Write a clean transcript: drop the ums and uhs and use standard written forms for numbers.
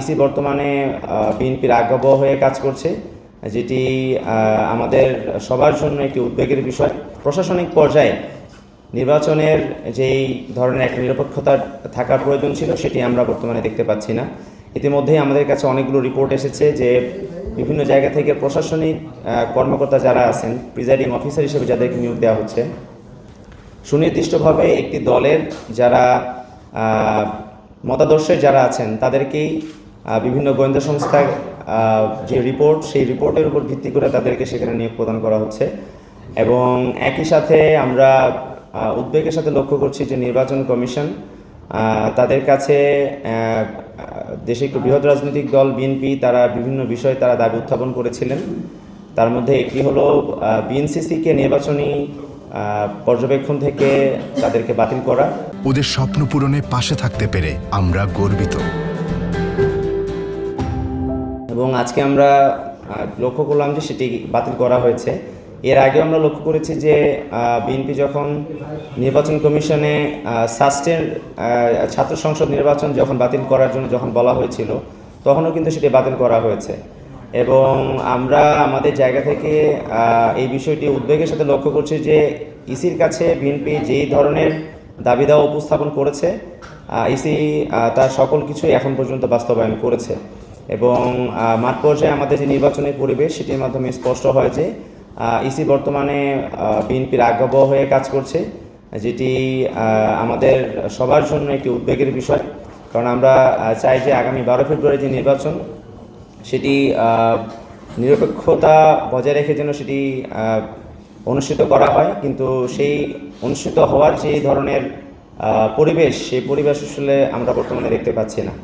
EC বর্তমানে বিএনপির আজ্ঞাবহ হয়ে কাজ করছে, যেটি আমাদের সবার জন্য একটি উদ্বেগের বিষয়। প্রশাসনিক পর্যায়ে নির্বাচনের যেই ধরনের একটা নিরপেক্ষতা থাকার প্রয়োজন ছিল সেটি আমরা বর্তমানে দেখতে পাচ্ছি না। ইতিমধ্যেই আমাদের কাছে অনেকগুলো রিপোর্ট এসেছে যে বিভিন্ন জায়গা থেকে প্রশাসনিক কর্মকর্তা যারা আছেন, প্রিজাইডিং অফিসার হিসেবে যাদেরকে নিয়োগ দেওয়া হচ্ছে, সুনির্দিষ্টভাবে একটি দলের যারা মতাদর্শের যারা আছেন তাদেরকেই বিভিন্ন গোয়েন্দা সংস্থার যে রিপোর্ট, সেই রিপোর্টের উপর ভিত্তি করে তাদেরকে সেখানে নিয়োগ প্রদান করা হচ্ছে। এবং একই সাথে আমরা উদ্বেগের সাথে লক্ষ্য করছি যে নির্বাচন কমিশন তাদের কাছে দেশে একটু বৃহৎ রাজনৈতিক দল বিএনপি তারা বিভিন্ন বিষয়ে তারা দাবি উত্থাপন করেছিলেন। তার মধ্যে একটি হলো বিএনসিসিকে নির্বাচনী পর্যবেক্ষণ থেকে তাদেরকে বাতিল করা। ওদের স্বপ্ন পূরণে পাশে থাকতে পেরে আমরা গর্বিত। এবং আজকে আমরা লক্ষ্য করলাম যে সেটি বাতিল করা হয়েছে। এর আগেও আমরা লক্ষ্য করেছি যে বিএনপি যখন নির্বাচন কমিশনে সাস্টের ছাত্র সংসদ নির্বাচন যখন বাতিল করার জন্য যখন বলা হয়েছিল, তখনও কিন্তু সেটি বাতিল করা হয়েছে। এবং আমরা আমাদের জায়গা থেকে এই বিষয়টি উদ্বেগের সাথে লক্ষ্য করছি যে ইসির কাছে বিএনপি যেই ধরনের দাবি দাওয়া উপস্থাপন করেছে, ইসি তার সকল কিছুই এখন পর্যন্ত বাস্তবায়ন করেছে। এবং মাঠ পর্যায়ে আমাদের যে নির্বাচনী পরিবেশ, সেটির মাধ্যমে স্পষ্ট হয় যে ইসি বর্তমানে বিএনপির আজ্ঞাবহ হয়ে কাজ করছে, যেটি আমাদের সবার জন্য একটি উদ্বেগের বিষয়। কারণ আমরা চাই যে আগামী 12 ফেব্রুয়ারি যে নির্বাচন, সেটি নিরপেক্ষতা বজায় রেখে যেন সেটি অনুষ্ঠিত করা হয়। কিন্তু সেই অনুষ্ঠিত হওয়ার যে ধরনের পরিবেশ, সেই পরিবেশ আসলে আমরা বর্তমানে দেখতে পাচ্ছি না।